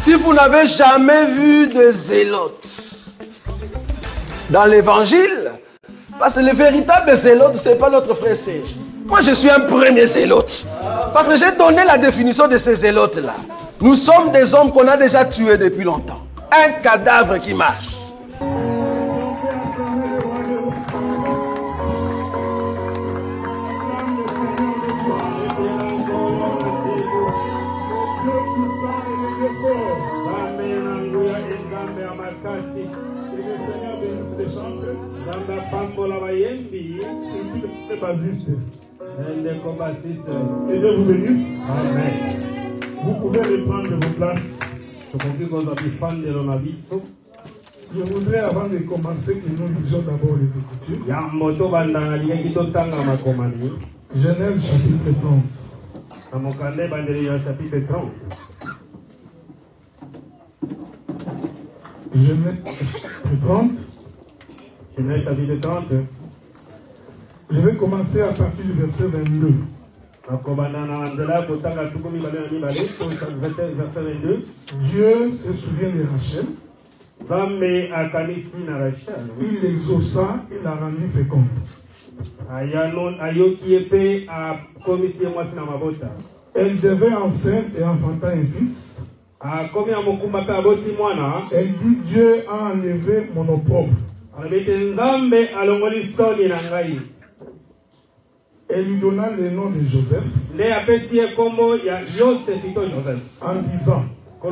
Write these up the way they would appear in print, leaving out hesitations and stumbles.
Si vous n'avez jamais vu de zélotes dans l'évangile, parce que le véritable zélote, ce n'est pas notre frère Serge. Moi, je suis un premier zélote. Parce que j'ai donné la définition de ces zélotes-là. Nous sommes des hommes qu'on a déjà tués depuis longtemps. Un cadavre qui marche. Et Dieu vous bénisse. Amen. Vous pouvez reprendre vos places. Je voudrais, avant de commencer, que nous lisions d'abord les Écritures. Genèse chapitre 30. Genèse chapitre 30. Je vais commencer à partir du verset 22. Dieu se souvient de Rachel. Il l'exauça, il l'a rendue féconde. Elle devait enceinte et enfanta un fils. Elle dit, Dieu a enlevé mon opprobre. Elle lui donna le nom de Joseph en disant que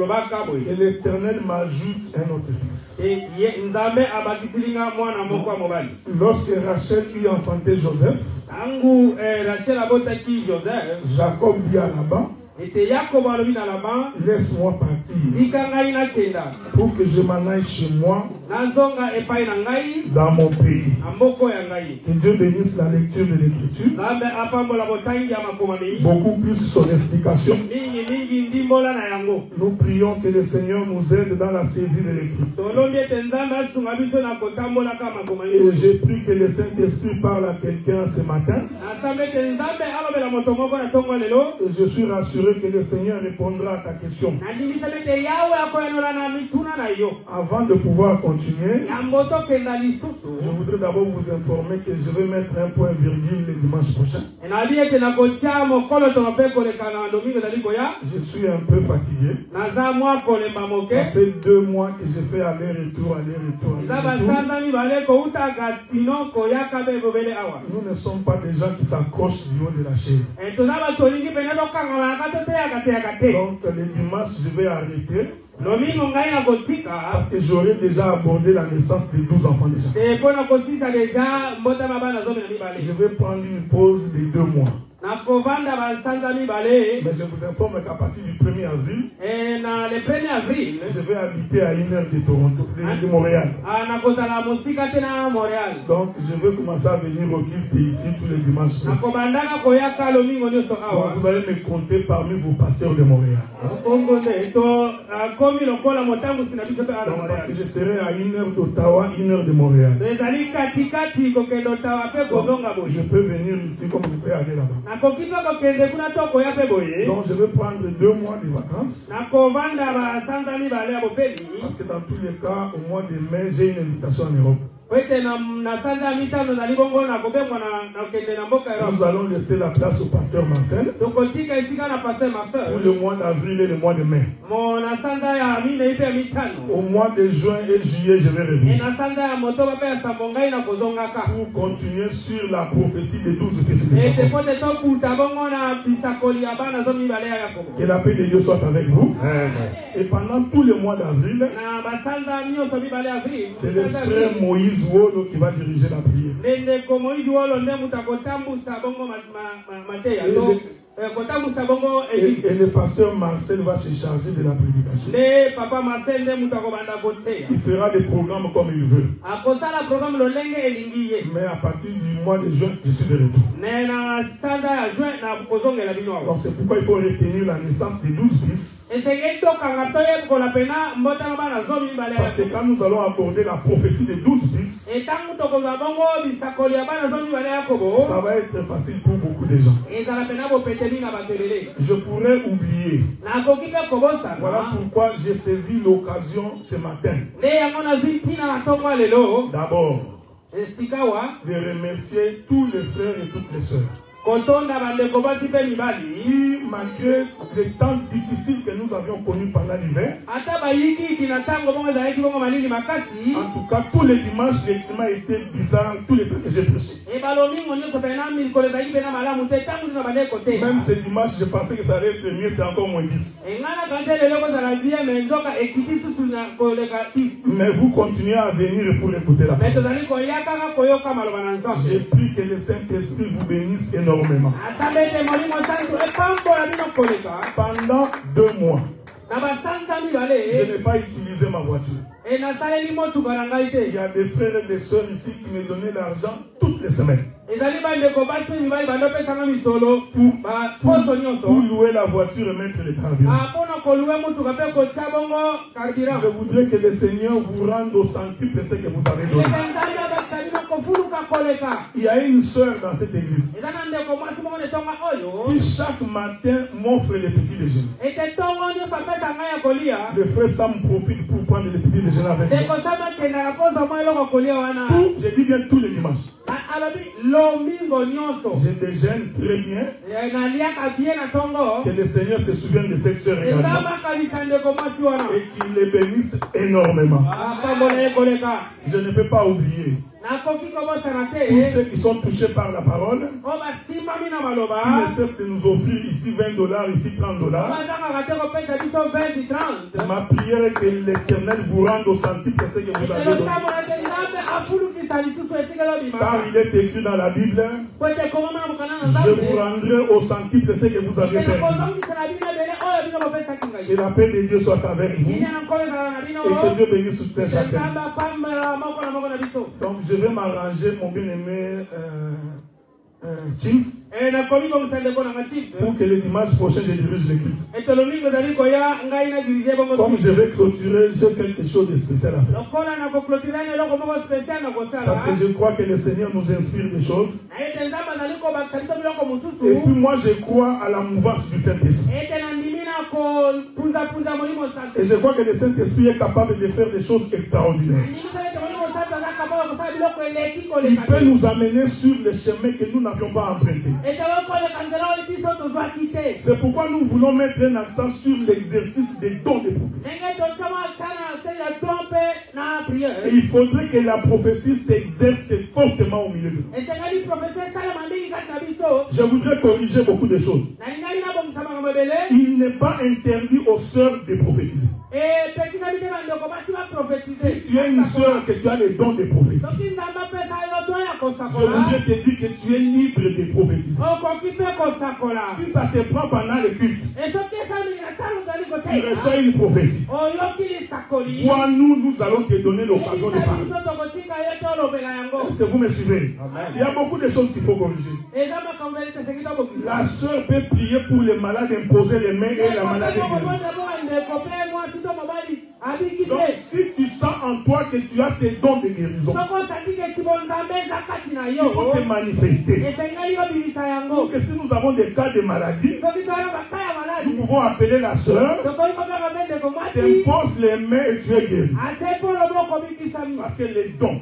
l'Éternel m'ajoute un autre fils. Lorsque Rachel lui enfantait Joseph, Jacob dit à Laban, laisse-moi partir pour que je m'en aille chez moi dans mon pays. Que Dieu bénisse la lecture de l'Écriture, beaucoup plus son explication. Nous prions que le Seigneur nous aide dans la saisie de l'Écriture. Et j'ai pris que le Saint-Esprit parle à quelqu'un ce matin. Et je suis rassuré que le Seigneur répondra à ta question. Avant de pouvoir continuer, je voudrais d'abord vous informer que je vais mettre un point virgule le dimanche prochain. Je suis un peu fatigué. Ça fait 2 mois que je fais aller-retour. Nous ne sommes pas des gens qui s'accrochent du haut de la chaise. Donc le dimanche, je vais arrêter. Parce que j'aurais déjà abordé la naissance des 12 enfants déjà. Je vais prendre une pause de 2 mois. Mais je vous informe qu'à partir du 1er avril, je vais habiter à 1 heure de Toronto, de Montréal. Donc je vais commencer à venir au culte ici tous les dimanches. Donc vous allez me compter parmi vos pasteurs de Montréal. Donc parce que je serai à 1 heure d'Ottawa, 1 heure de Montréal. Donc, je peux venir ici comme je peux aller là-bas. Donc je vais prendre 2 mois de vacances. Parce que dans tous les cas, au mois de mai, j'ai une invitation en Europe. Nous allons laisser la place au pasteur Marcel pour le mois d'avril et le mois de mai. Au mois de juin et juillet, je vais revenir pour continuer sur la prophétie des 12 fils de Jacob. Que la paix de Dieu soit avec vous. Et pendant tout le mois d'avril, c'est le frère Moïse Wolo qui va diriger la prière. Et le pasteur Marcel va se charger de la prédication. Il fera des programmes comme il veut. Mais à partir du mois de juin, je suis de retour. Donc c'est pourquoi il faut retenir la naissance des 12 fils. Parce que quand nous allons aborder la prophétie des 12 fils, ça va être facile pour beaucoup de des gens. Je pourrais oublier. Voilà pourquoi j'ai saisi l'occasion ce matin. D'abord, de remercier tous les frères et toutes les sœurs qui, malgré les temps difficiles que nous avions connus pendant l'hiver, en tout cas, tous les dimanches, les climats étaient bizarres, tous les temps que j'ai prêché. Même ce dimanche, je pensais que ça allait être mieux, c'est encore moins 10. Mais vous continuez à venir pour écouter la parole. J'ai pris que le Saint-Esprit vous bénisse énormément. Pendant 2 mois, je n'ai pas utilisé ma voiture. Il y a des frères et des sœurs ici qui me donnaient l'argent toutes les semaines pour louer la voiture et mettre le carburant. Je voudrais que le Seigneur vous rende au centuple ce que vous avez donné. Il y a une sœur dans cette église qui chaque matin m'offre les petits déjeuners. Le frère Sam profite pour prendre les petits déjeuners avec moi. Je dis bien tous les dimanches. Je déjeune très bien. Que le Seigneur se souvienne de cette sœur également. Et qu'il les bénisse énormément. Je ne peux pas oublier tous ceux qui sont touchés par la parole, qui ne cessent de nous offrir ici $20, ici $30. Ma prière est que l'Éternel vous rende au centuple ce que vous avez donné. Car il est écrit dans la Bible, je vous rendrai au centuple ce que vous avez perdu. Que la paix de Dieu soit avec vous et que Dieu bénisse tout un chacun. Donc je vais m'arranger, mon bien-aimé Chims, pour que le dimanche prochain je dirige l'équipe. Comme je vais clôturer, j'ai quelque chose de spécial à faire. Parce que je crois que le Seigneur nous inspire des choses. Et puis moi je crois à la mouvance du Saint-Esprit. Et je crois que le Saint-Esprit est capable de faire des choses extraordinaires. Il peut nous amener sur les chemins que nous n'avions pas empruntés. C'est pourquoi nous voulons mettre un accent sur l'exercice des dons de prophétie. Et il faudrait que la prophétie s'exerce fortement au milieu de nous. Je voudrais corriger beaucoup de choses. Il n'est pas interdit aux sœurs de prophétiser. Si tu es une sœur que tu as les dons de prophétie, je voudrais te dire que tu es libre de prophétiser. Si ça te prend pendant le culte, tu reçois une prophétie. Toi, nous allons te donner l'occasion de parler. Est-ce que vous me suivez? Il y a beaucoup de choses qu'il faut corriger. La sœur peut prier pour les malades, imposer les mains et la maladie guérie. Donc, si tu sens en toi que tu as ces dons de guérison, il faut te manifester. Donc, si nous avons des cas de maladie, nous pouvons appeler la sœur, t'impose les mains et tu es guéri. Parce que les dons,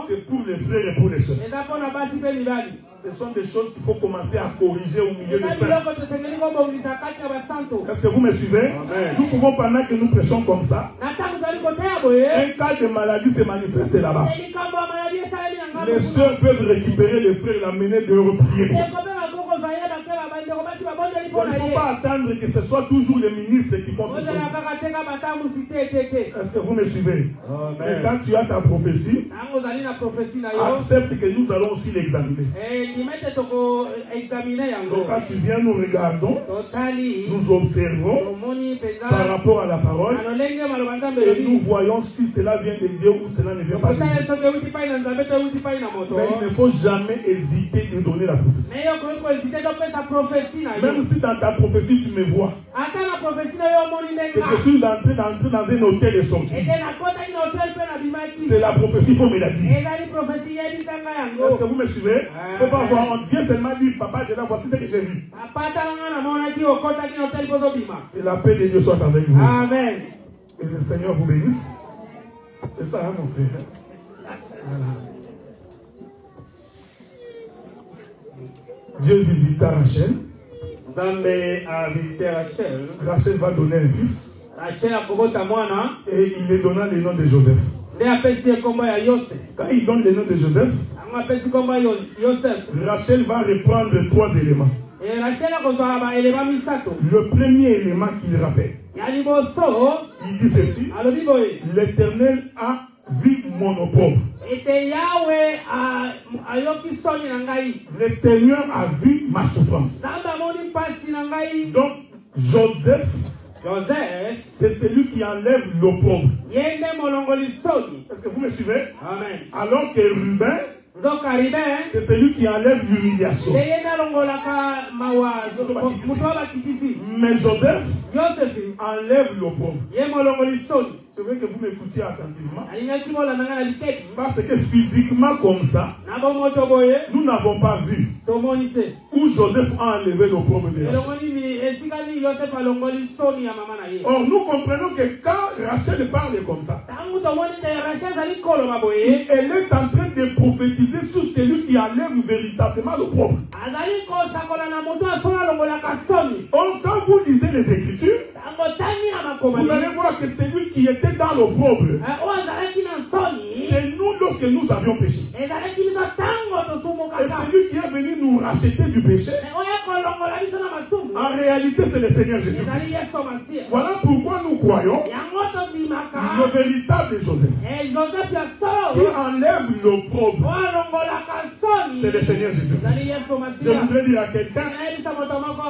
c'est pour les frères et pour les sœurs. Ce sont des choses qu'il faut commencer à corriger au milieu de ça. Est-ce que vous me suivez? Amen. Nous pouvons, pendant que nous prêchons comme ça, un cas de maladie se manifeste là-bas. Les sœurs peuvent récupérer les frères et l'amener de reprier. Il ne faut pas attendre que ce soit toujours les ministres qui font ces choses. Est-ce que vous me suivez? Et quand tu as ta prophétie, accepte que nous allons aussi l'examiner. Donc quand tu viens, nous regardons, nous observons par rapport à la parole et nous voyons si cela vient de Dieu ou cela ne vient pas de Dieu. Mais il ne faut jamais hésiter de donner la prophétie. Même si dans ta prophétie tu me vois, que je suis entré dans un hôtel et sorti, c'est la prophétie qu'on me l'a dit. Est-ce que vous me suivez? Il ne faut pas voir, on vient seulement dire, papa, je voici ce que j'ai vu. Que la paix de Dieu soit avec vous. Amen. Que le Seigneur vous bénisse. C'est ça, hein, mon frère. Voilà. Dieu visita Rachel. Rachel va donner un fils. Et il lui donna le nom de Joseph. Quand il donne le nom de Joseph, Rachel va reprendre 3 éléments. Le premier élément qu'il rappelle, il dit ceci: l'Éternel a vu mon opprobre. Le Seigneur a vu ma souffrance. Donc Joseph, c'est celui qui enlève l'opprobre. Est-ce que vous me suivez? Amen. Alors que Ruben, c'est celui qui enlève l'humiliation. Mais Joseph enlève l'opprobre. Je veux que vous m'écoutiez attentivement. Parce que physiquement comme ça, nous n'avons pas vu où Joseph a enlevé l'opprobre de Rachel. Or, nous comprenons que quand Rachel parle comme ça, elle est en train de prophétiser sur celui qui enlève véritablement l'opprobre. Or, quand vous lisez les Écritures, vous allez voir que celui qui était dans l'opprobre, c'est nous lorsque nous avions péché. Et celui qui est venu nous racheter du péché, en réalité c'est le Seigneur Jésus. Voilà pourquoi nous croyons le véritable Joseph qui enlève l'opprobre, c'est le Seigneur Jésus. Je voudrais dire à quelqu'un,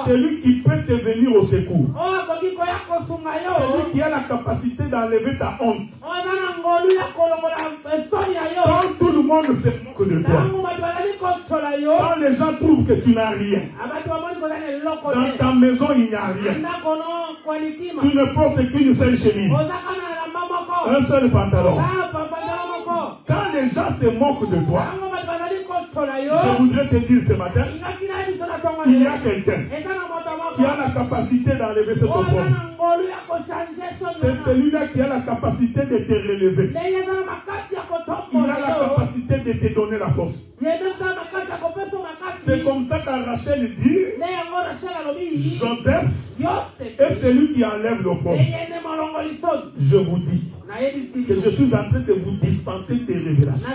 celui qui peut te venir au secours, celui qui a la capacité d'enlever ta honte. Quand tout le monde se moque de toi, quand les gens trouvent que tu n'as rien, dans ta maison il n'y a rien, tu ne portes qu'une seule chemise, un seul pantalon. Quand les gens se moquent de toi, je voudrais te dire ce matin, il y a quelqu'un qui a la capacité d'enlever ce opprobre. C'est celui-là qui a la capacité de te relever. Il a la capacité de te donner la force. C'est comme ça qu'à Rachel dit, Joseph est celui qui enlève l'opprobre. Je vous dis que je suis en train de vous dispenser des révélations.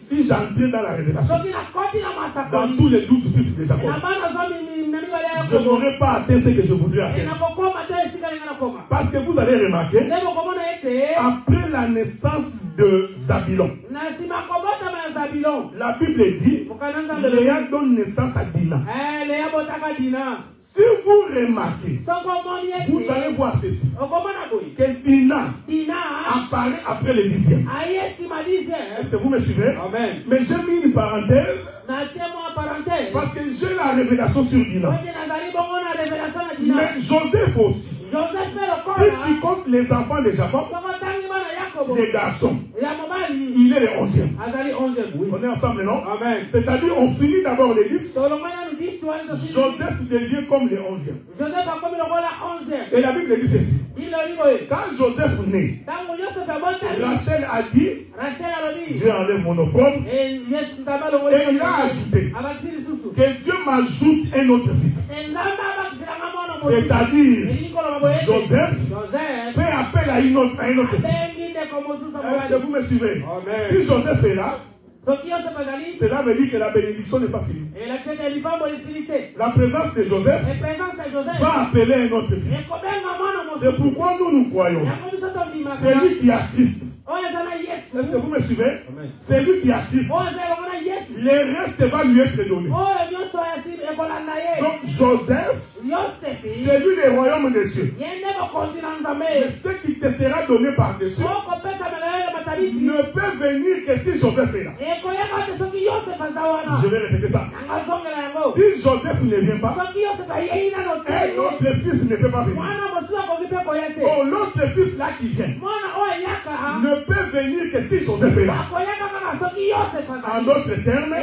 Si j'entrais dans la révélation, dans tous les 12 fils de Jacob, je n'aurais pas atteint ce que je voudrais atteindre. Parce que vous allez remarquer, après la naissance de Zabulon, la Bible dit, Léa donne naissance à Dina. Si vous remarquez, vous allez voir ceci, que Dina apparaît après le 10e. Est-ce que vous me suivez? Amen. Mais j'ai mis une parenthèse parce que j'ai la révélation sur Dina. Mais Joseph aussi. Si tu comptes les enfants de Jacob, les garçons, il est le 11e. On est ensemble, non? C'est-à-dire, on finit d'abord les 10. Joseph devient comme le 11e. Et la Bible dit ceci. Quand Joseph naît, Rachel a dit, Dieu enlève mon opprobre. Et il a ajouté que Dieu m'ajoute un autre fils. C'est-à-dire, Joseph fait appel à un autre fils. Est-ce que vous me suivez? Si Joseph est là, cela veut dire que la bénédiction n'est pas finie. La présence de Joseph va appeler un autre fils. C'est pourquoi nous croyons. C'est lui qui a Christ. Est-ce que vous me suivez? C'est lui qui a Christ. Le reste va lui être donné. Donc Joseph, c'est lui le royaume des cieux. Mais ce qui te sera donné par-dessus, ne peut venir que si Joseph est là. Je vais répéter ça. Si Joseph ne vient pas, un autre fils ne peut pas venir. Oh, l'autre fils là qui vient ne peut venir que si Joseph est là. En d'autres termes,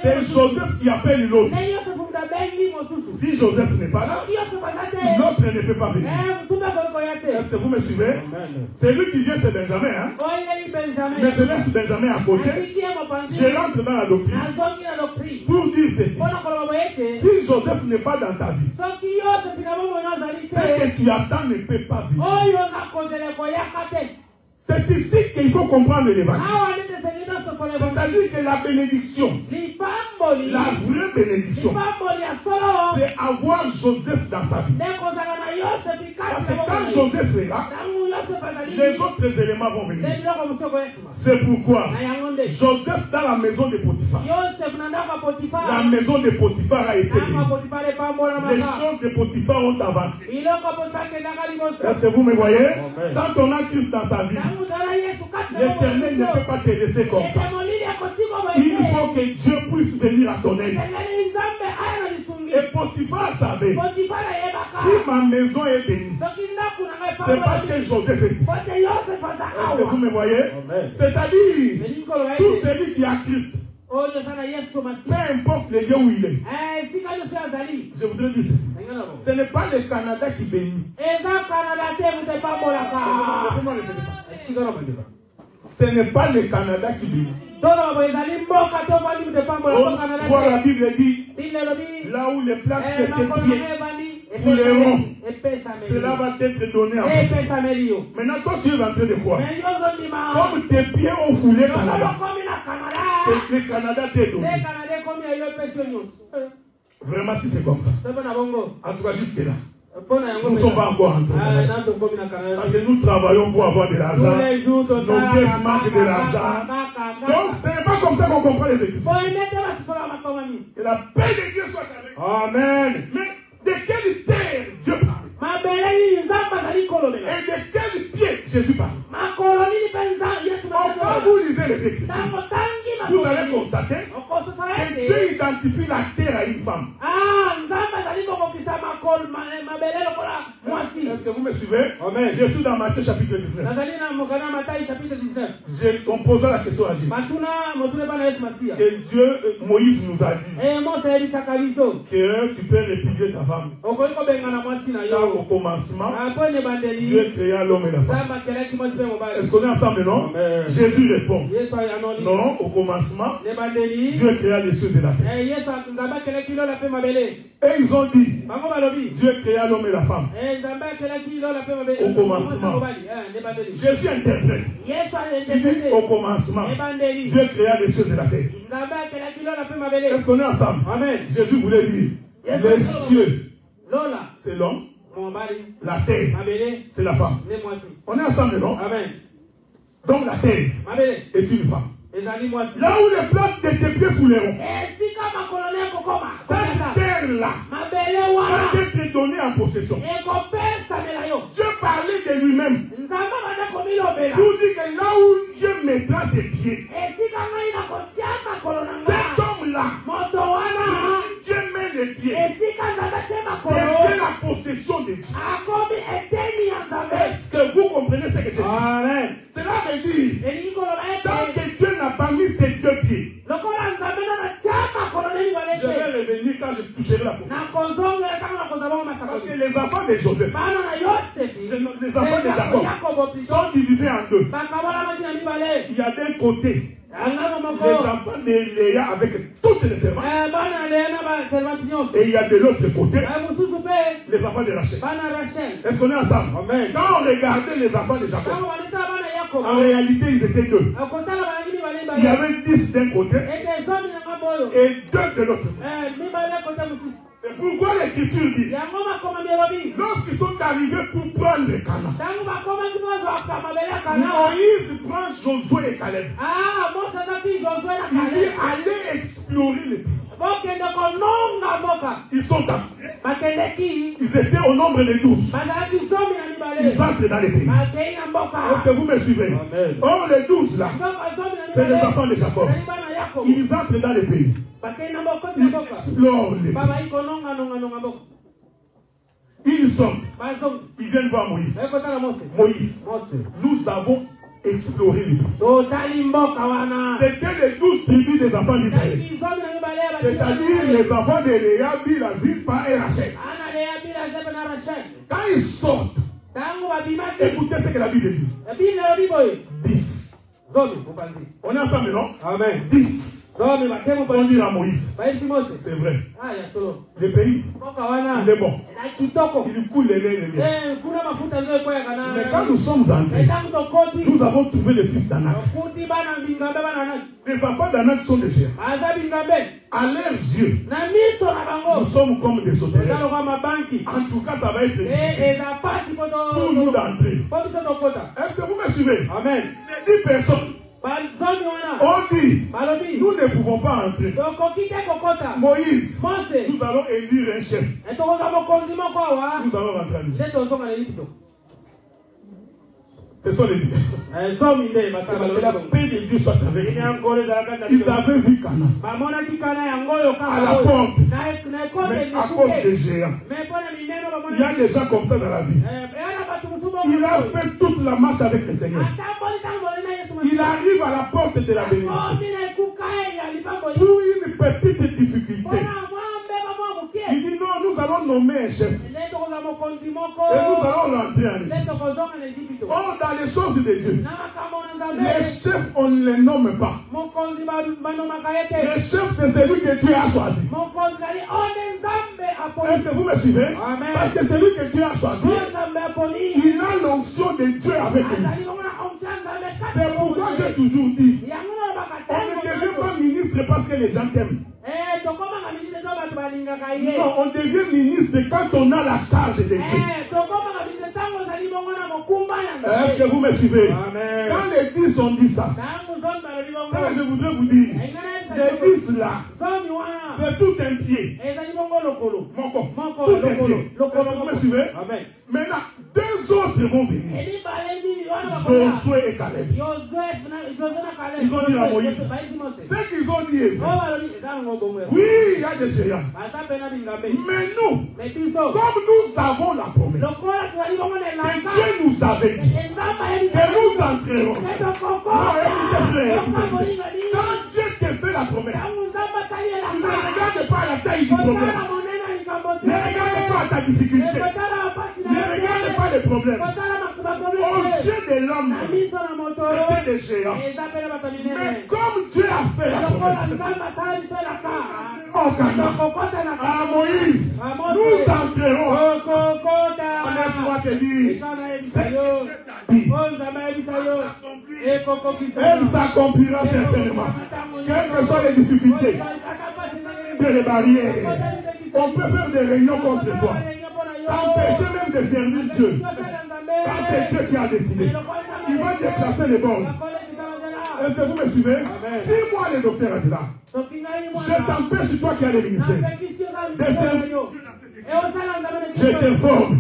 c'est Joseph qui appelle l'autre. Si Joseph n'est pas là, l'autre ne peut pas venir. Est-ce que vous me suivez? C'est lui qui vient, c'est Benjamin. Hein? Mais je laisse Benjamin à côté. Je rentre dans la doctrine pour dire ceci. Si Joseph n'est pas dans ta vie, ce que tu attends ne peut pas venir. C'est ici qu'il faut comprendre l'évangile. C'est-à-dire que la bénédiction, la vraie bénédiction, c'est avoir Joseph dans sa vie. Parce que quand Joseph est là, les autres éléments vont venir. C'est pourquoi Joseph dans la maison de Potiphar, la maison de Potiphar a été bénie. Les choses de Potiphar ont avancé. Est-ce que vous me voyez? Quand on a Christ dans sa vie, l'Éternel ne peut pas te laisser comme ça. Il faut que Dieu puisse venir à ton aide. Et Potiphar savait, si ma maison est bénie, c'est parce que Joseph est ici. Est-ce que vous me voyez? C'est-à-dire, tout celui qui a Christ, peu importe le lieu où il est, je voudrais dire ceci. Ce n'est pas le Canada qui bénit. Laissez-moi répéter ça. Ce n'est pas le Canada qui bénit. Voir la Bible dit, là où les plaques de tes pieds fouleront, cela va t'être donné à vous. Maintenant, toi, tu es en train de croire. Comme tes pieds ont foulé Canada, le Canada t'est donné. Vraiment, si c'est comme ça. En tout cas, jusque là. Nous ne sommes pas encore entrés. Parce que nous travaillons pour avoir de l'argent. Nos pièces manquent de l'argent. Donc, ce n'est pas comme ça qu'on comprend les Écritures. Que la paix de Dieu soit avec nous. Amen. Mais de quelle terre Dieu parle? Et de quel pied Jésus parle? Quand vous lisez les Écritures, vous allez constater que Dieu identifie la terre à une femme. Est-ce que vous me suivez? Amen. Je suis dans Matthieu chapitre 19. J'ai posé la question à Jésus. Que Dieu, Moïse nous a dit que tu peux répudier ta femme. Au commencement, Dieu créa l'homme et la femme. Est-ce qu'on est ensemble, non? Amen. Jésus répond. Non, au commencement, Dieu créa les cieux et la terre. Et ils ont dit, Dieu créa l'homme et la femme. Au commencement. Jésus interprète. Il dit au commencement, Dieu créa les cieux et la terre. Est-ce qu'on est ensemble? Amen. Jésus voulait dire, les cieux, c'est l'homme. La terre, c'est la femme. On est ensemble, non? Amen. Donc la terre est une femme. Là où les plaques de tes pieds fouleront, cette terre-là va être donnée en possession. Dieu parlait de lui-même pour dire que là où Dieu mettra ses pieds, cet homme-là, Dieu met les pieds, devient la possession de Dieu. Est-ce que vous comprenez ce que je dis? Cela veut dire, tant que Dieu n'a pas mis ses deux pieds, je vais revenir quand je toucherai la possession. Parce que les enfants de Joseph, les enfants de Jacob sont divisés en deux. Il y a d'un côté les enfants de Léa avec toutes les servantes. Et il y a de l'autre côté les enfants de Rachel. Est-ce qu'on est ensemble? Amen. Quand on regardait les enfants de Jacob, en réalité ils étaient deux. Il y avait 10 d'un côté et 2 de l'autre côté. C'est pourquoi l'Écriture dit, lorsqu'ils sont arrivés pour prendre Canaan, Moïse prend Josué et Caleb. Il dit, allez explorer le pays. Ils sont arrivés. Ils étaient au nombre de 12. ils entrent dans les pays. Est-ce que vous me suivez? Or, les 12 là, c'est les enfants de Jacob. Ils entrent dans les pays. Ils explorent les pays. Ils sont. Ils viennent voir Moïse. Moïse, nous avons exploré les pays. C'était les 12 tribus des enfants d'Israël. C'est-à-dire les enfants de Léa, Bila, Zilpa et Rachel. Quand ils sortent, écoutez ce que la Bible dit. 10. On est ensemble, non? Amen. 10. On dit à Moïse. C'est vrai. Le pays, il est bon. Il coule les lait et les miel. Mais quand nous sommes entrés, nous avons trouvé le fils d'Anak. Les enfants d'Anak sont des géants. À leurs yeux, nous sommes comme des sauterelles. En tout cas, ça va être difficile pour nous d'entrer. Est-ce que vous me suivez? Amen. C'est 10 personnes. On dit, nous ne pouvons pas entrer. Moïse, nous allons élire un chef. Nous allons rentrer à l'Égypte. Ce sont les 10. La paix de Dieu soit avec eux. Ils avaient vu Cana à la porte, mais à cause des géants. Il y a des gens comme ça dans la vie. Il a fait toute la marche avec le Seigneur. Il arrive à la porte de la bénédiction. Pour une petite difficulté, il dit non, nous allons nommer un chef. Et nous allons rentrer en Égypte. Or, dans les choses de Dieu, les chefs, on ne les nomme pas. Le chef, c'est celui que Dieu a choisi. Est-ce que vous me suivez? Parce que celui que Dieu a choisi, il a l'onction de Dieu avec lui. C'est pourquoi j'ai toujours dit, on ne devient pas ministre parce que les gens t'aiment. Non, on devient ministre quand on a la charge de Dieu. Est-ce que vous me suivez? Quand les 10 ont dit ça, je voudrais vous dire, les 10 là, c'est tout un pied. Mon corps, tout un pied. Est-ce que vous me suivez? Maintenant, 2 autres vont venir. Josué et Caleb. Ils ont dit à Moïse. Ce qu'ils ont dit est vrai. Oui, il y a des géants. Mais nous, comme nous avons la promesse, que Dieu nous avait dit que nous entrerons. Non, écoutez, frère, écoutez. Quand Dieu te fait la promesse, tu ne regardes pas la taille du problème. Ne regarde pas ta difficulté. Ne regarde pas les problèmes. Aux yeux de l'homme, c'était des géants. Mais comme Dieu a fait la promesse, au Canaan, à Moïse, nous entrerons. Laisse-moi te dire, elle s'accomplira certainement. Quelles que soient les difficultés, les barrières, on peut faire des réunions contre toi, t'empêcher même de servir Dieu. Quand c'est Dieu qui a décidé, il va déplacer les bornes. Est-ce que vous me suivez? Si moi, le docteur est là, je t'empêche, toi qui as le ministère, de servir. Je t'informe,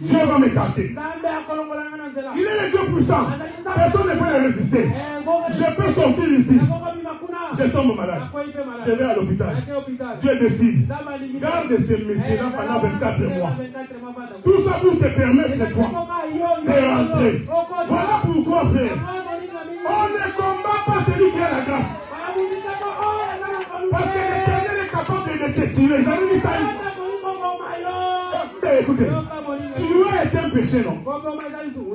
Dieu va m'écarter. Il est le Dieu puissant. Personne ne peut le résister. Je peux sortir ici. Je tombe malade. Je vais à l'hôpital. Dieu décide. Garde ces messieurs-là pendant 24 mois. Tout ça pour te permettre, toi, de rentrer. Voilà pourquoi, frère, on ne combat pas celui qui a la grâce. Parce que l'Éternel est capable de te tirer. J'avais dit ça. Écoutez, tuer est un péché, non?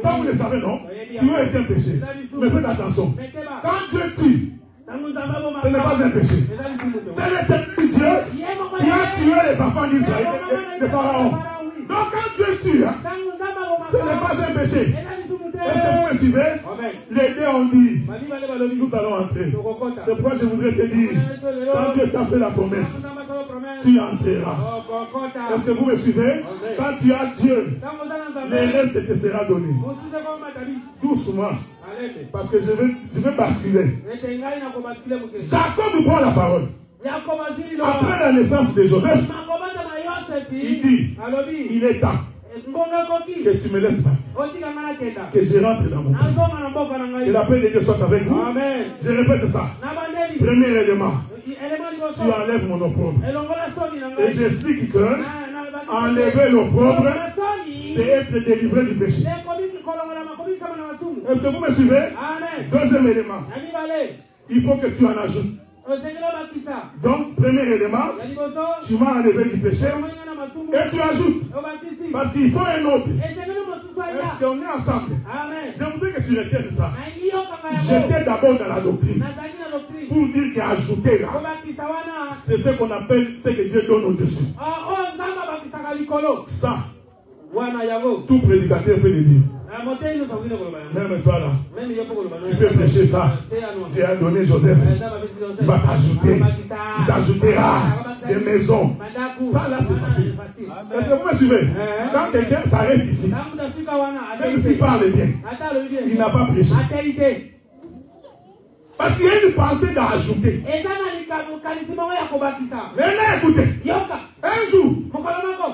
Ça, vous le savez, non? Tuer est un péché. Mais faites attention. Quand Dieu tue, ce n'est pas un péché. C'est l'éternel Dieu qui a tué les enfants d'Israël, les pharaons. Donc quand Dieu tue, ce n'est pas un péché. Est-ce que vous me suivez? Les deux ont dit, nous allons entrer. C'est pourquoi je voudrais te dire, quand Dieu t'a fait la promesse, tu entreras. Est-ce que vous me suivez? Quand tu as Dieu, le reste te sera donné. Doucement. Parce que je vais basculer. Jacob prend la parole. Après la naissance de Joseph, il dit, il est temps. Que tu me laisses partir. Que je rentre dans mon pays. Que la paix de Dieu soit avec vous. Amen. Je répète ça. Premier élément. Tu enlèves mon opprobre. Et j'explique que enlever l'opprobre, c'est être délivré du péché. Est-ce que vous me suivez? Deuxième élément. Il faut que tu en ajoutes. Donc, premier élément, tu m'as enlevé du péché et tu ajoutes. Parce qu'il faut un autre. Est-ce qu'on est ensemble? Je voudrais que tu retiennes ça. J'étais d'abord dans la doctrine. Pour dire qu'ajouter là, c'est ce qu'on appelle ce que Dieu donne au-dessus. Ça, tout prédicateur peut le dire. Même toi là, tu peux prêcher ça. Tu as donné Joseph, il va t'ajouter. Il t'ajoutera des maisons. Ça là c'est facile. Est-ce que vous me suivez? Quand quelqu'un s'arrête ici, même s'il parle bien, il n'a pas prêché. Parce qu'il y a une pensée d'ajouter. Maintenant écoutez, un jour,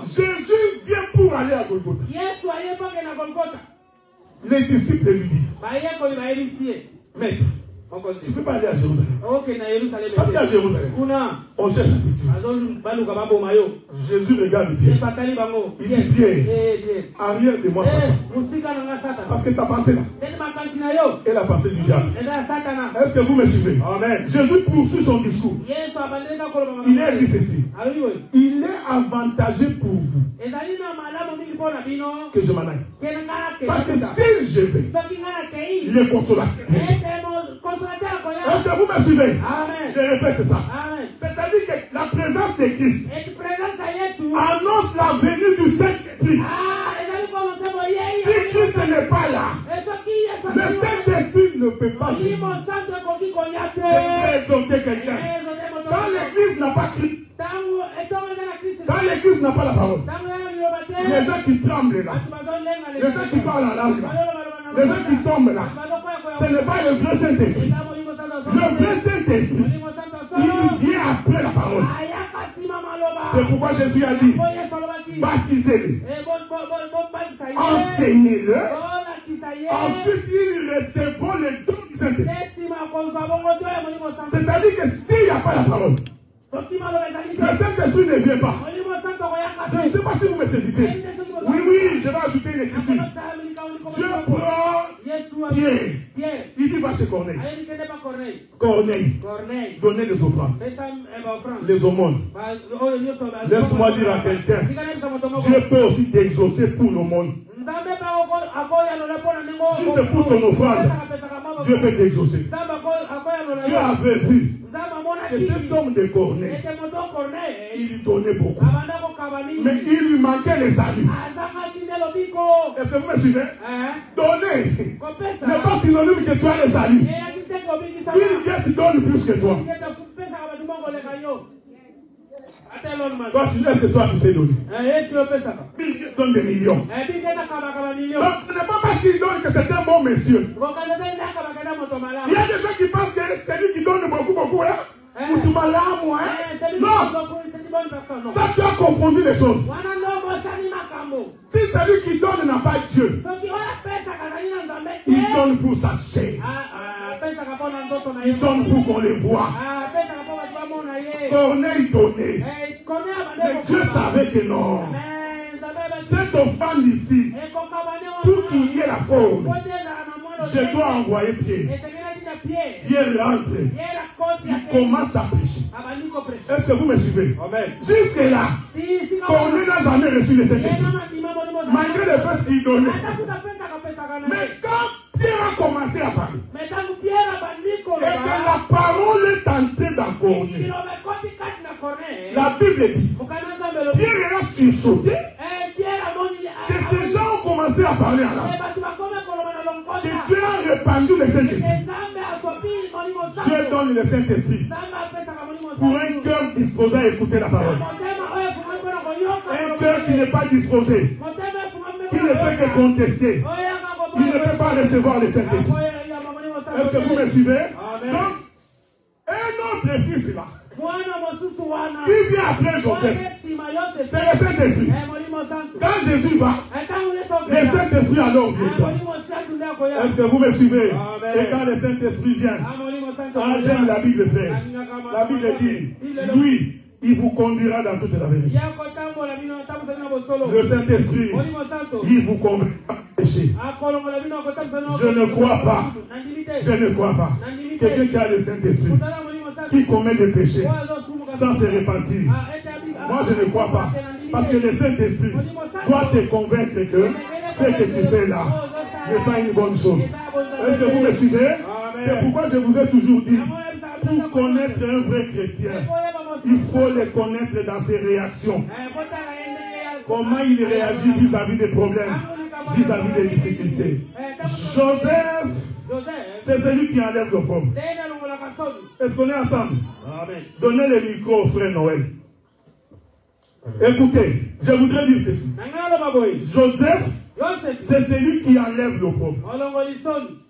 Jésus vient pour aller à Golgotha. Les disciples lui disent, Maître, tu ne peux pas aller à Jérusalem. Parce qu'à Jérusalem, on cherche à Dieu. Jésus regarde Pierre. Il dit, Pierre, arrière de moi Satan. Parce que ta pensée là est la pensée du diable. Est-ce que vous me suivez? Amen. Jésus poursuit son discours. Il a dit ceci. Il est avantagé pour vous que je m'en aille. Parce que si je vais, le consolateur. Est-ce que vous me suivez? Amen. Je répète ça. C'est-à-dire que la présence de Christ annonce la venue du Saint-Esprit. Si Christ n'est pas là, le Saint-Esprit ne peut pas venir. Je vais exhorter quelqu'un. Quand l'église n'a pas Christ, quand l'église n'a pas la parole, les gens qui tremblent là, les gens qui parlent en langue là, les gens qui tombent là, ce n'est pas le vrai Saint-Esprit. Le vrai Saint-Esprit, il vient après la parole. C'est pourquoi Jésus a dit, baptisez-le, enseignez-le, ensuite ils recevront le don du Saint-Esprit. C'est-à-dire que s'il n'y a pas la parole, le Saint-Esprit ne vient pas. Je ne sais pas si vous me saisissez. Oui, je vais ajouter une écriture. Dieu prend Pierre. Il dit va chez Corneille. Corneille. Donnez les offrandes. Les aumônes. Laisse-moi dire à quelqu'un. Dieu peut aussi t'exaucer pour l'aumône. Si c'est pour ton offrande, Dieu peut t'exaucer. Dieu avait vu que cet homme de Corneille, il donnait beaucoup. Mais il lui manquait les amis. Est-ce que vous me suivez? Donner n'est pas synonyme que tu as les amis. Il vient te donner plus que toi. Toi, tu laisses que toi qui sais donner. Il donne des millions. Donc, ce n'est pas parce qu'il donne que c'est un bon monsieur. Il y a des gens qui pensent que c'est lui qui donne beaucoup, là. Ou tu m'as là, moi. Non. Ça, tu as confondu les choses. Si celui qui donne n'a pas Dieu, il donne pour sa chair. Il donne pour qu'on les voit. Corneille donnait. Mais Dieu savait que non. Cette offrande ici, pour qu'il y ait la forme, je dois envoyer Pierre. Pierre rentre. Il commence à prêcher. Est-ce que vous me suivez? Jusque-là, Corneille n'a jamais reçu le Saint-Esprit. Malgré le fait qu'il donnait. Mais quand Pierre a commencé à parler, et que la parole est entrée dans Corneille, la Bible dit, Pierre a sursauté, que ces gens ont commencé à parler en langue, que Dieu a répandu le Saint-Esprit. Dieu donne le Saint-Esprit pour un cœur disposé à écouter la parole. Un cœur qui n'est pas disposé, qui ne fait que contester, il ne peut pas recevoir le Saint-Esprit. Est-ce que vous me suivez? Donc, un autre fils là, qui vient après Joseph, c'est le Saint-Esprit. Quand Jésus va, le Saint-Esprit alors vient. Est-ce que vous me suivez? Et quand le Saint-Esprit vient, j'aime la Bible, frère. La Bible dit, lui, il vous conduira dans toute la vérité. Le Saint-Esprit, il vous conduira dans le péché. Je ne crois pas. Je ne crois pas. Quelqu'un qui a le Saint-Esprit, qui commet des péchés sans se repentir. Moi, je ne crois pas. Parce que le Saint-Esprit doit te convaincre que ce que tu fais là n'est pas une bonne chose. Est-ce que vous me suivez? C'est pourquoi je vous ai toujours dit, pour connaître un vrai chrétien, il faut le connaître dans ses réactions. Comment il réagit vis-à-vis des problèmes, vis-à-vis des difficultés. Joseph, c'est celui qui enlève le pauvre. Est-ce qu'on est ensemble? Donnez le micro au frère Noël. Écoutez, je voudrais dire ceci. Joseph, c'est celui qui enlève le pauvre.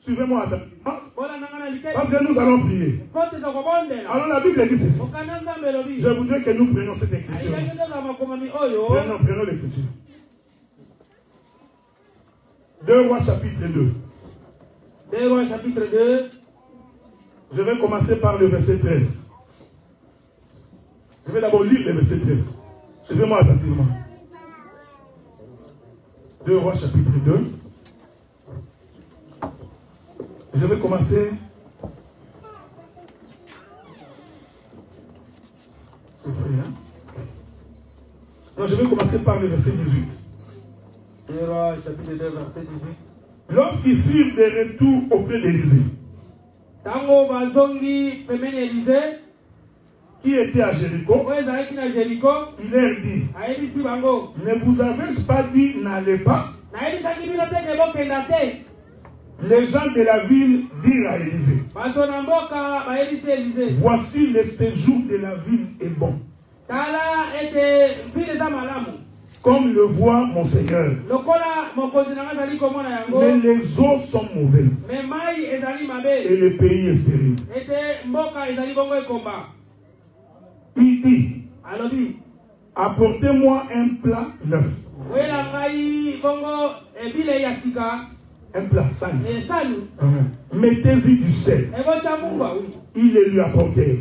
Suivez-moi attentivement. Parce que nous allons prier. Alors la Bible dit ceci. Je voudrais que nous prenions cette écriture. Prenons l'écriture. 2 Rois chapitre 2. 2 Rois chapitre 2. Je vais commencer par le verset 13. Je vais d'abord lire le verset 13. Suivez-moi attentivement. 2 Rois chapitre 2. Je vais commencer. C'est vrai, hein? Non, je vais commencer par le verset 18. 2 Rois chapitre 2, verset 18. Lorsqu'ils furent de retour auprès d'Élisée, Tango bazongi pemene Élisée, qui était à Jéricho, il leur dit, ne vous avez-je pas dit n'allez pas? Les gens de la ville dirent à Élisée, voici le séjour de la ville est bon, comme le voit mon Seigneur. Mais les eaux sont mauvaises et le pays est stérile. Il dit, apportez-moi un plat neuf. Un plat sale. Mettez-y du sel. Il le lui apportait.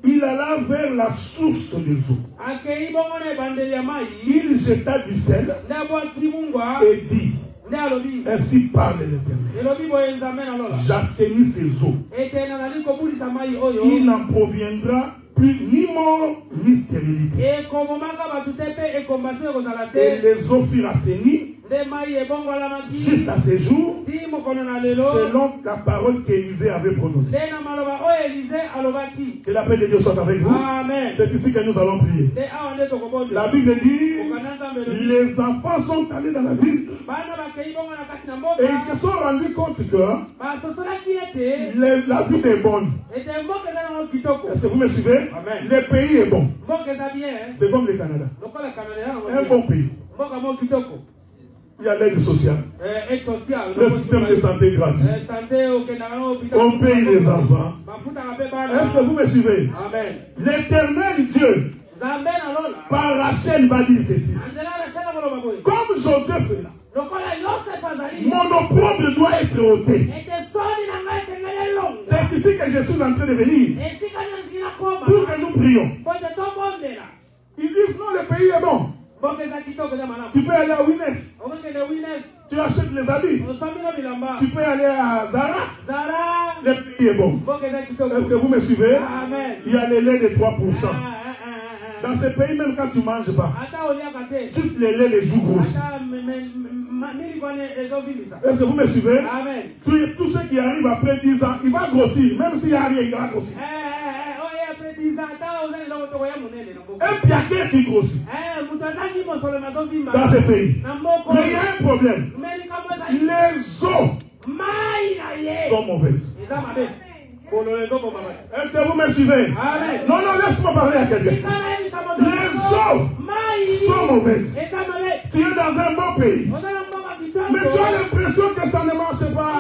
Il alla vers la source des eaux. Il jeta du sel et dit, ainsi parle l'Éternel, j'assainis ces eaux. Il n'en proviendra plus ni mort ni stérilité. Et les eaux furent assainies jusqu'à ce jour, selon la parole qu'Élisée avait prononcée. Que la paix de Dieu soit avec vous. C'est ici que nous allons prier. La Bible dit, les enfants sont allés dans la ville et ils se sont rendus compte que la ville est bonne. Est-ce que vous me suivez? Le pays est bon. C'est comme le Canada. Un bon pays. Il y a l'aide sociale. Le système de santé gratuit. On paye les enfants. Est-ce que vous me suivez? L'Éternel Dieu, par Rachel, va dire ceci. Comme Joseph est là, mon opprobre doit être ôté. C'est ici que je suis en train de venir. Pour que nous prions. Ils disent non, le pays est bon. Tu peux aller à Winners. Tu achètes les habits. Tu peux aller à Zara. Le pays est bon. Est-ce que vous me suivez? Il y a les laits de 3%. Dans ce pays, même quand tu ne manges pas, juste les laits les joues grosses. Est-ce que vous me suivez? Tous ceux qui arrivent après 10 ans, il va grossir. Même s'il n'y a rien, il va grossir. Un piaquet qui grossit dans ce pays. Mais il y a un problème. Les eaux sont mauvaises. Est-ce que vous me suivez? Non, laisse-moi parler à quelqu'un. Les eaux sont mauvaises. Tu es dans un bon pays, mais tu as l'impression que ça ne marche pas.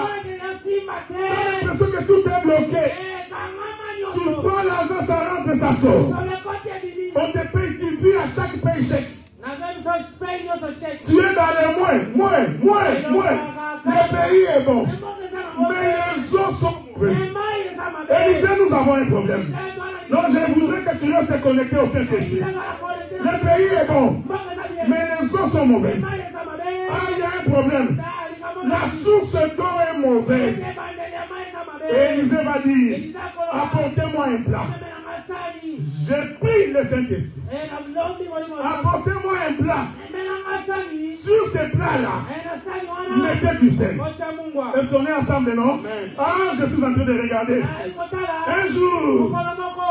Tu as l'impression que tout est bloqué. Tu prends l'argent, ça rentre et ça sort. On te paye, tu vis à chaque paye chèque. Tu es dans les moins. Le pays est bon. Mais les eaux sont mauvaises. Élisée, nous avons un problème. Donc je voudrais que tu restes connecté au Saint-Esprit. Le pays est bon. Mais les eaux sont mauvaises. Ah, il y a un problème. La source d'eau est mauvaise. Et Élisée va dire, apportez-moi un plat. Je prie le Saint-Esprit. Apportez-moi un plat. Sur ce plat-là, mettez du sel. Est-ce qu'on est ensemble, non? Ah, je suis en train de regarder. Un jour,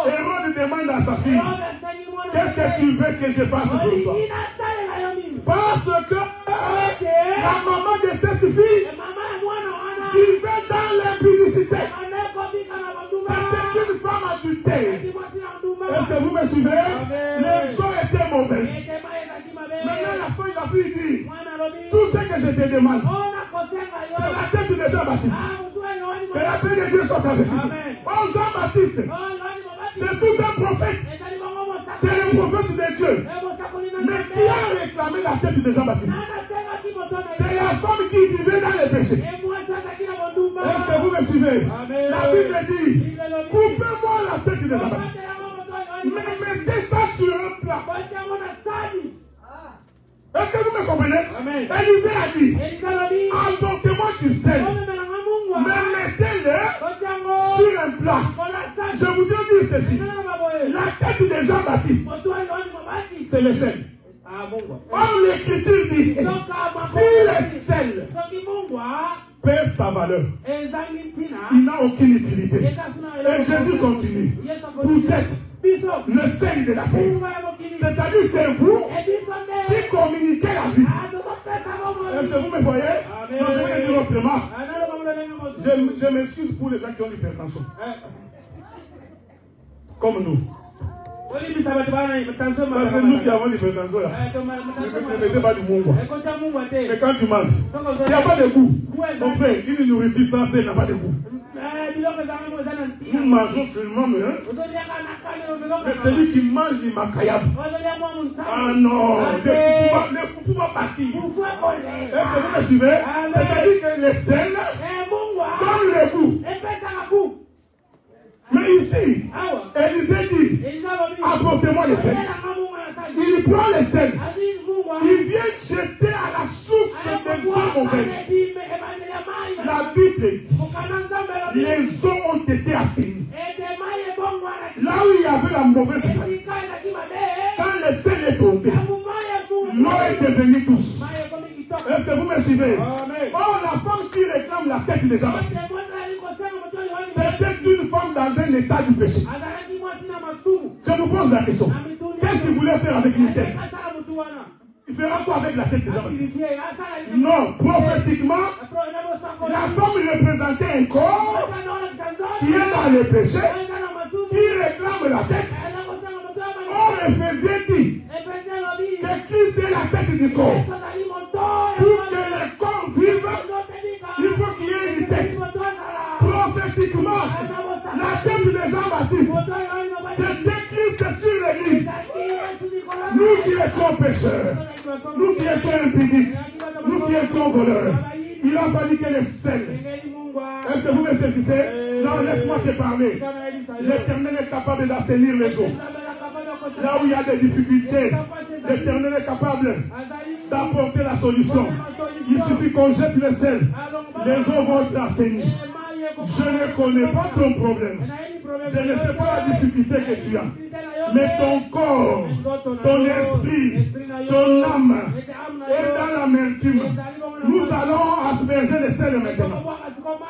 Hérode demande à sa fille, qu'est-ce que tu veux que je fasse pour toi? Parce que la maman de cette fille vivait dans l'impudicité. C'était une femme adultère. Est-ce que vous me suivez? Les eaux étaient mauvaises. Maintenant la fille dit, tout ce que je te demande, c'est la tête de Jean-Baptiste. Que la paix de Dieu soit avec nous. Oh Jean-Baptiste, c'est tout un prophète. C'est le prophète de Dieu. Mais qui a réclamé la tête de Jean-Baptiste? C'est la femme qui vivait dans les péchés. Est-ce que vous me suivez? La Bible dit, coupez-moi la tête de Jean-Baptiste. Mais mettez ça sur un plat. Est-ce que vous me comprenez? Élisée a dit, apportez-moi du sel. Mais mettez-le sur un plat. Je vous dis ceci. La tête de Jean-Baptiste, c'est le sel. Or l'écriture dit, si le sel perd sa valeur, il n'a aucune utilité. Et Jésus continue. Vous êtes le sel de la terre. C'est-à-dire c'est vous qui communiquez la vie. Est-ce que vous me voyez? Non, je vais dire autrement. Je m'excuse pour les gens qui ont l'hypertension. Comme nous. Parce que nous qui avons l'hypertension là, ne mettez pas du mongo. Mais quand tu manges, il n'y a pas de goût. Mon frère, une nourriture sans sel n'a pas de goût. Nous mangeons seulement, mais celui qui mange, il m'accayable. Ah non, le foufou va partir. Est-ce que vous me suivez? C'est-à-dire que le sel donne le goût. Mais ici, Élisée dit, apportez-moi le sel. Il prend le sel. Il vient jeter à la source des eaux mauvaises. La Bible dit, les eaux ont été assainies. Là où il y avait la mauvaise qualité, quand le sel est tombé, l'eau est devenue douce. Est-ce que vous me suivez? Oh, la femme qui réclame la tête de Jean-Baptiste, c'était une femme dans un état du péché. Je vous pose la question. Qu'est-ce qu'il voulait faire avec une tête? Il fera quoi avec la tête de Jean-Baptiste? Non, prophétiquement, la femme représentait un corps qui est dans le péché, qui réclame la tête. Or, Éphésiens dit que Christ est la tête du corps. Pour que le corps vive, il faut qu'il y ait une tête. Prophétiquement, la tête de Jean-Baptiste, c'était Christ sur l'église. Nous qui étions pécheurs, nous qui étions impudiques, nous qui étions voleurs, il a fallu que le sel. Est-ce que vous me saisissez? Non, laisse-moi te parler. L'Éternel est capable d'assainir les eaux. Là où il y a des difficultés, l'Éternel est capable d'apporter la solution. Il suffit qu'on jette le sel. Les eaux vont être assainies. Je ne connais pas ton problème. Je ne sais pas la difficulté que tu as. Mais ton corps, ton esprit, ton âme est dans l'amertume. Nous allons asperger le sel maintenant.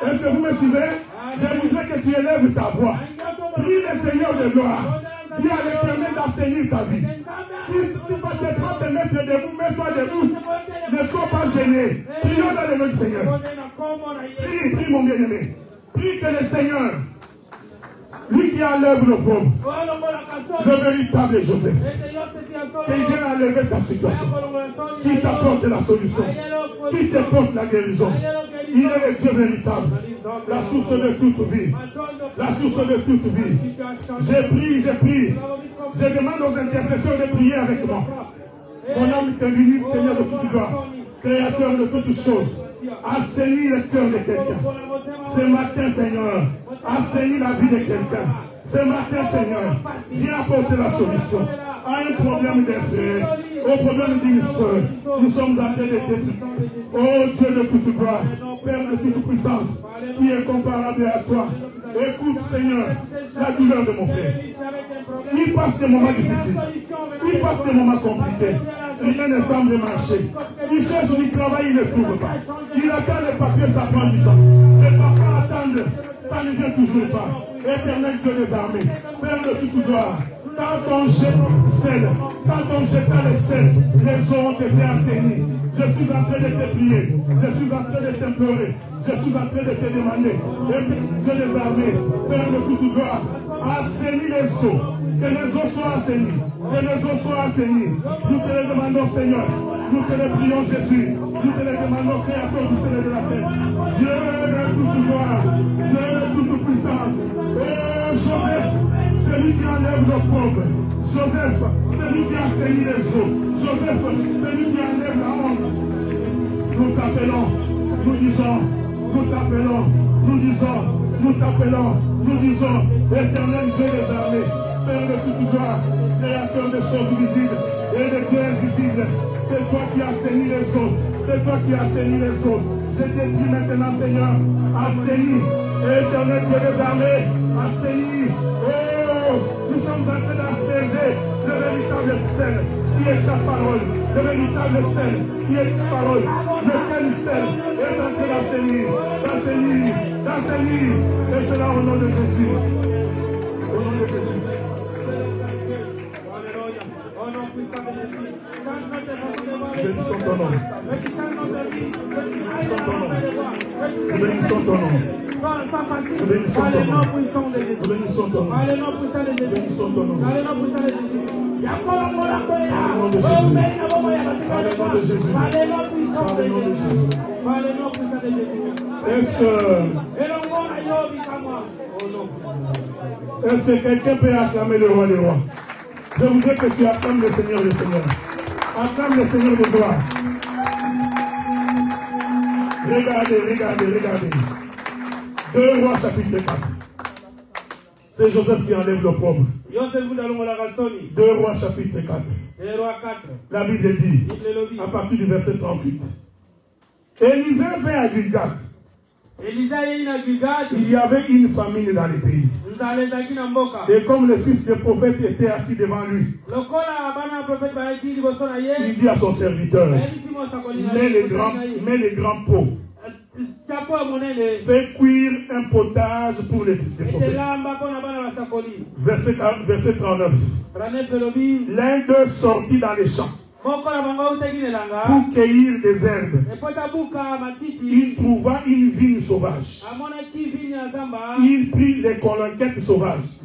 Est-ce que vous me suivez? Je voudrais que tu élèves ta voix. Prie le Seigneur de gloire. Dis à l'Éternel d'assainir ta vie. Si ça te prend de mettre debout, mets-toi debout. Ne sois pas gêné. Prions dans le nom du Seigneur. Prie mon bien-aimé. Prie que le Seigneur, lui qui enlève le pauvre, le véritable Joseph, qu'il vienne enlever ta situation, qui t'apporte la solution, qui te porte la guérison. Il est le Dieu véritable, la source de toute vie, la source de toute vie. Je prie, je demande aux intercesseurs de prier avec moi. Mon âme t'indigne, Seigneur de toute gloire, Créateur de toutes choses. Assainis le cœur de quelqu'un. Ce matin, Seigneur, assainis la vie de quelqu'un. Ce matin, Seigneur, viens apporter la solution à un problème des frères, au problème d'une soeur. Nous sommes en train de déployer. Oh Dieu de toute gloire, Père de toute puissance, qui est comparable à toi. Écoute, Seigneur, la douleur de mon frère. Il passe des moments difficiles. Il passe des moments compliqués. Rien ne semble marcher. Il cherche du travail, il ne trouve pas. Il attend les papiers, ça prend du temps. Les enfants attendent, ça ne vient toujours pas. Éternel Dieu des armées, Père de toute gloire, quand on jette sel, quand on jeta le sel, les eaux ont été assainies. Je suis en train de te prier, je suis en train de t'implorer, je suis en train de te demander, Dieu des armées, Père de toute gloire, assainis les eaux, que les eaux soient assainies, que les eaux soient assainies. Nous te le demandons, Seigneur, nous te le prions, Jésus, nous te le demandons, Créateur du ciel et de la terre. Dieu de toute gloire, Dieu de toute puissance. Oh Joseph, c'est lui qui enlève nos pauvres. Joseph, c'est lui qui assainit les eaux. Joseph, c'est lui qui enlève la honte. Nous t'appelons, nous disons, nous t'appelons, nous disons, nous t'appelons, nous disons, Éternel Dieu des armées, Père de toute gloire, Créateur des choses visibles et des dieux invisibles. C'est toi qui assainis les eaux. C'est toi qui assainis les eaux. Je te prie maintenant, Seigneur, assainis, Éternel Dieu des armées, assainis. Oh, nous sommes en train d'asperger le véritable sel qui est ta parole. Le véritable sel qui est ta parole. Lequel sel est en train d'assainir, d'assainir, d'assainir. Et cela au nom de Jésus. Au nom de Jésus. Bénissons ton nom. Bénissons ton nom. Bénissons ton nom. Bénissons ton nom. Bénissons ton nom. Au nom de Jésus. Au nom de Jésus. Au nom de Jésus. Est-ce que quelqu'un peut acclamer le roi des rois? Je voudrais que tu acclames le Seigneur des seigneurs. Acclame le Seigneur de gloire. Regardez, regardez, regardez. 2 Rois chapitre 4. C'est Joseph qui enlève le pauvre. 2 Rois chapitre 4. La Bible dit, à partir du verset 38. Élisée vint à Gilgal. Il y avait une famine dans le pays. Et comme le fils du prophète était assis devant lui, il dit à son serviteur, mets les grands pots, fais cuire un potage pour les fils du prophète. Verset 39. L'un d'eux sortit dans les champs pour cueillir des herbes. Il trouva une vigne sauvage. Il prit les colonquettes sauvages.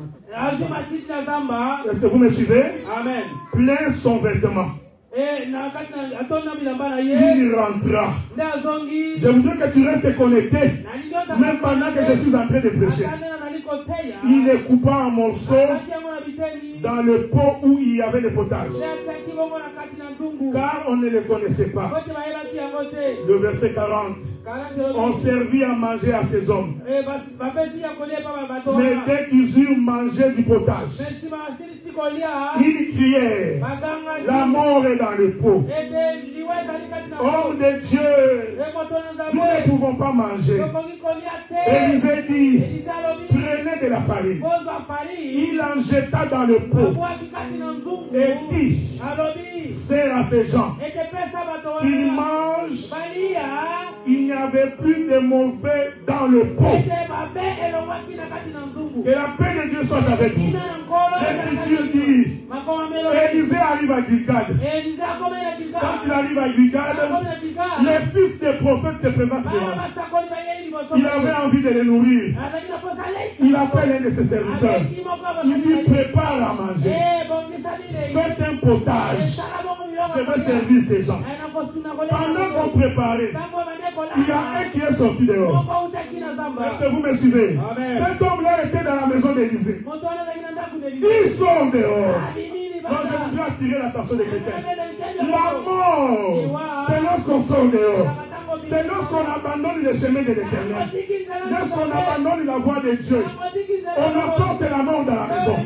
Est-ce que vous me suivez? Amen. Plein son vêtement. Il rentra. Je voudrais que tu restes connecté, même pendant que je suis en train de prêcher. Il les coupa en morceaux dans le pot où il y avait le potage, car on ne les connaissait pas. Le verset 40. On servit à manger à ces hommes. Mais dès qu'ils eurent mangé du potage, ils crièrent, la mort est dans le pot. Homme de Dieu, nous ne pouvons pas manger. Élisée dit, prenez de la farine. Il en jeta dans le pot et dit, sert à ces gens qu'ils mangent. Il n'y avait plus de mauvais dans le pot. Que la paix de Dieu soit avec vous. L'Écriture dit, Élisée arrive à Gilgal. Quand il arrive à Gilgal, les fils des prophètes se présentent devant. Il avait envie de les nourrir. Il appelle un de ses serviteurs. Il lui prépare à manger. Faites un potage. Je vais servir ces gens. Pendant qu'on préparait, il y a un qui est sorti dehors. Est-ce que vous me suivez? Cet homme-là était dans la maison d'Élisée. Ils sont dehors. Donc je voudrais attirer l'attention des chrétiens. La mort, c'est lorsqu'on sort dehors. C'est lorsqu'on abandonne le chemin de l'Éternel. Lorsqu'on abandonne la voie de Dieu. On apporte la mort dans la maison.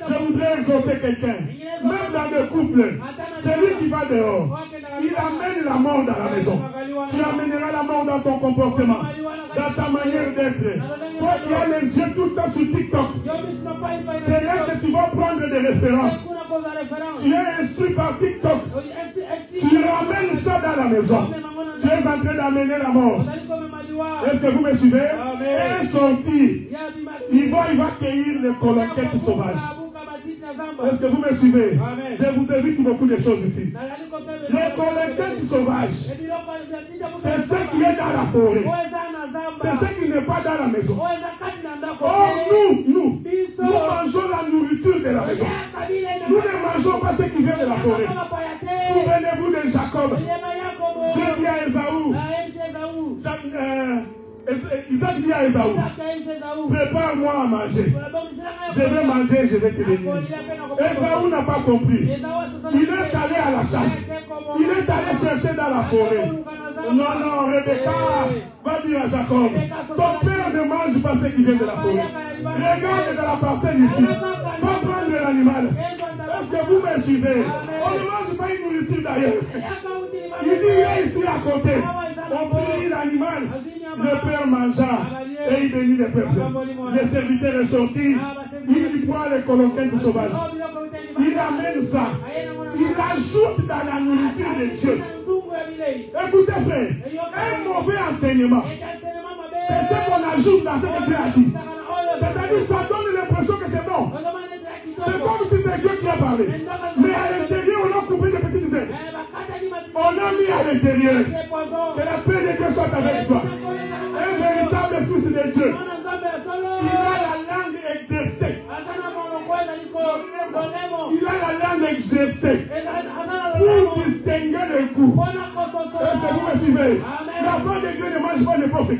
Je voudrais exhorter quelqu'un. Même dans le couple, celui qui va dehors, il amène la mort dans la maison. Tu amèneras la mort dans ton comportement, dans ta manière d'être. Toi qui as les yeux tout le temps sur TikTok, c'est là que tu vas prendre des références. Tu es instruit par TikTok. Tu ramènes ça dans la maison. Tu es en train d'amener la mort. Est-ce que vous me suivez? Et sorti, il va cueillir les colonquettes sauvages. Est-ce que vous me suivez? Je vous évite beaucoup de choses ici. Les colonquettes sauvages, c'est ce qui est dans la forêt. C'est ce qui n'est pas dans la maison. Oh, nous mangeons la nourriture de la maison. Nous ne mangeons pas ce qui vient de la forêt. Souvenez-vous de Jacob. Dieu dit à Esaü, Isaac dit à Esaü, prépare-moi à manger. Je vais manger, je vais te bénir. Esaü n'a pas compris. Il est allé à la chasse. Il est allé chercher dans la forêt. Non, Rebecca va dire à Jacob, ton père ne mange pas ce qui vient de la forêt. Regarde dans la parcelle ici. Va prendre l'animal. Est-ce que vous me suivez? On ne mange pas une nourriture d'ailleurs. Il dit, il est ici à côté. On prit l'animal. Le père mangea et il bénit le peuple. Le serviteur est sorti. Il prend les colonquettes sauvages. Il amène ça. Il ajoute dans la nourriture de Dieu. Écoutez, frère, un mauvais enseignement, c'est ce qu'on ajoute dans ce que Dieu a dit. C'est-à-dire, ça donne l'impression que c'est bon. C'est comme si c'est Dieu qui a parlé. Mais à l'intérieur, on a coupé des petites ailes. On a mis à l'intérieur. Que la paix de Dieu soit avec toi. Un véritable fils de Dieu. Il a la langue exercée. Il a la langue exercée pour distinguer les coups. Est-ce que vous me suivez? La voix de Dieu ne mange pas n'importe qui.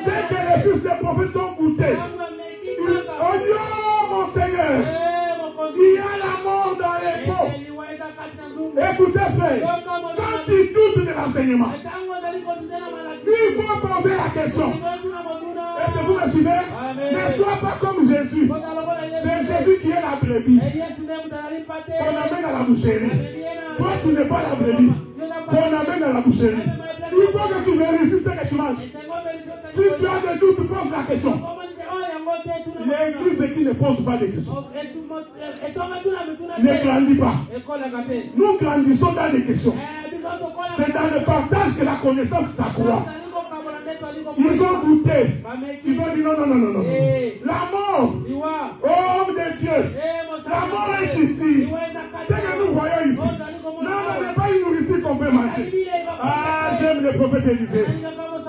Dès que les fils des prophètes ont goûté, oh Dieu, mon Seigneur, il y a la mort dans les peaux. Écoutez, frère, quand tu doutes de l'enseignement, il faut poser la question. Est-ce que vous me suivez? Ne sois pas comme Jésus. C'est Jésus qui est la brebis qu'on amène à la boucherie. Toi, tu n'es pas la brebis qu'on amène à la boucherie. Il faut que tu vérifies ce que tu manges. Si tu as des doutes, pose la question. L'église qui ne pose pas de questions ne grandit pas. Nous grandissons dans les questions. C'est dans le partage que la connaissance s'accroît. Ils ont goûté. Ils ont dit non. La mort, oh homme de Dieu, la mort est ici. Ce que nous voyons ici, non, n'est pas une nourriture qu'on peut manger. Ah, j'aime le prophète Élisée.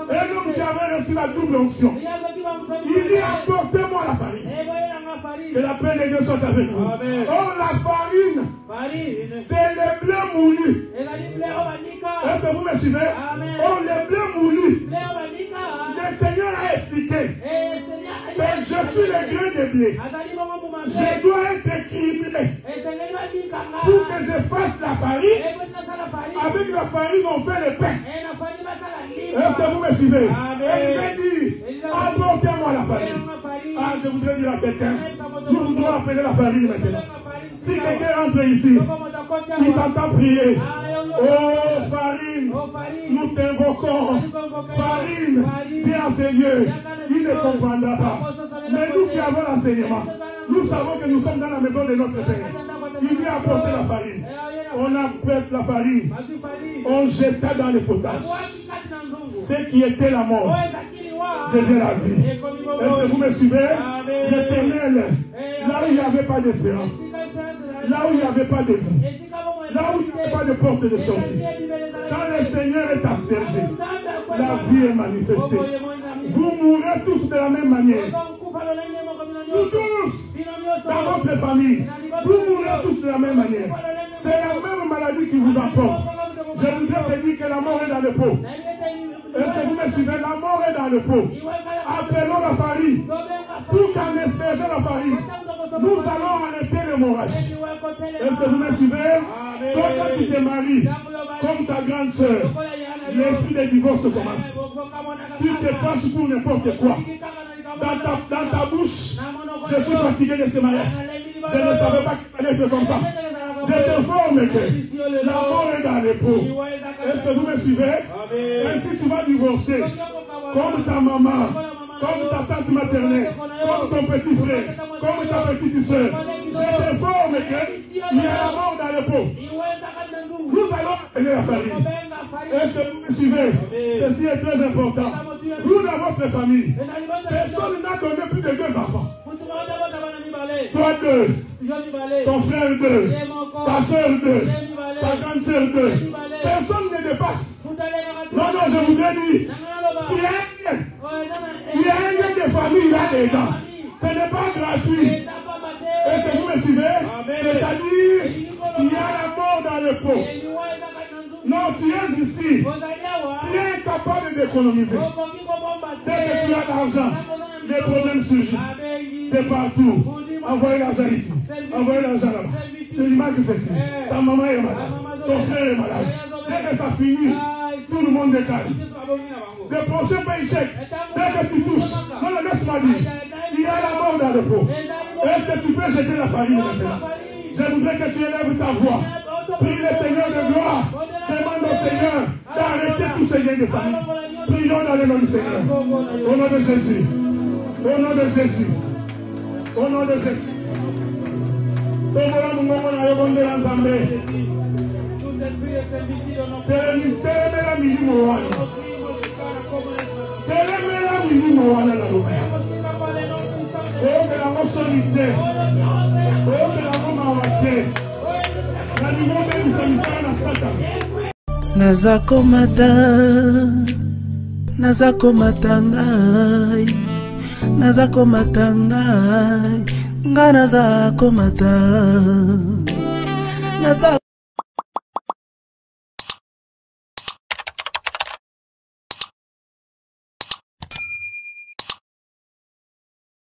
Et l'homme qui avait reçu la double onction, il dit apportez-moi la farine. Que la paix de Dieu soit avec vous. Oh, la farine, c'est le blé moulu. Est-ce que vous me suivez? Oh, le blé moulu. Le Seigneur a expliqué que je suis le grain de blé. Je dois être équilibré pour que je fasse la farine. Avec la farine, on fait le pain. Est-ce que vous me suivez? Et il a dit, apportez-moi la farine. Ah, je voudrais dire à quelqu'un, nous voudrons appeler la farine maintenant. Si quelqu'un entre ici, il t'entend prier. Oh, farine, nous t'invoquons. Farine, viens à ces lieux. Il ne comprendra pas. Mais nous qui avons l'enseignement, nous savons que nous sommes dans la maison de notre Père. Il vient apporter la farine. On appelle la farine. On jeta dans le potage. Ce qui était la mort devient la vie. Est-ce que vous me suivez? L'Éternel, là où il n'y avait pas d'espérance, là où il n'y avait pas de vie, là où il n'y avait pas de porte de sortie, quand le Seigneur est aspergé, la vie est manifestée. Vous mourrez tous de la même manière. Nous tous, dans votre famille, vous mourrez tous de la même manière. C'est la même maladie qui vous emporte. Je voudrais te dire que la mort est dans le pot. Est-ce que vous me suivez? La mort est dans le pot. Appelons la farine. Pour qu'en aspergeant la farine, nous allons arrêter l'hémorragie. tu te maries comme ta grande sœur, l'esprit de divorce commence. Tu te fâches pour n'importe quoi. Dans ta bouche, je suis fatigué de ce mariage. Je ne savais pas qu'il fallait faire comme ça. Je te forme que l'amour est dans les peaux. Est-ce que vous me suivez? Ainsi tu vas divorcer. Comme ta maman, comme ta tante maternelle, comme ton petit frère, comme ta petite soeur. Je te forme qu'il y a l'amour dans les peaux. Nous allons aider la famille. Est-ce que vous me suivez? Ceci est très important. Vous dans votre famille, personne n'a donné plus de 2 enfants. Toi 2, ton frère 2, ta soeur 2, ta grande soeur 2. Personne ne dépasse. Non, non, je voudrais dire il y a un lien de famille là-dedans. Ce n'est pas gratuit. Est-ce que vous me suivez? C'est-à-dire, il y a la mort dans le pot. Non, tu es ici. Tu es incapable d'économiser. Dès que tu as l'argent, les problèmes surgissent. De partout. Envoyez l'argent ici. Envoyez l'argent là-bas. C'est l'image que c'est ici. Ta maman est malade. Ton frère est malade. Dès que ça finit, tout le monde décale. Le prochain paycheck, dès que tu touches, non, laisse-moi dire, il y a la mort dans le pot. Est-ce que tu peux jeter la famille maintenant? Je voudrais que tu élèves ta voix. Prie le Seigneur de gloire. Demande au Seigneur d'arrêter tous ces liens de famille. Prions dans le nom du Seigneur. Au nom de Jésus. Au nom de Jésus. Au nom de Jésus. Nazakomata ngai, nazakomata ngai, nga nazakomata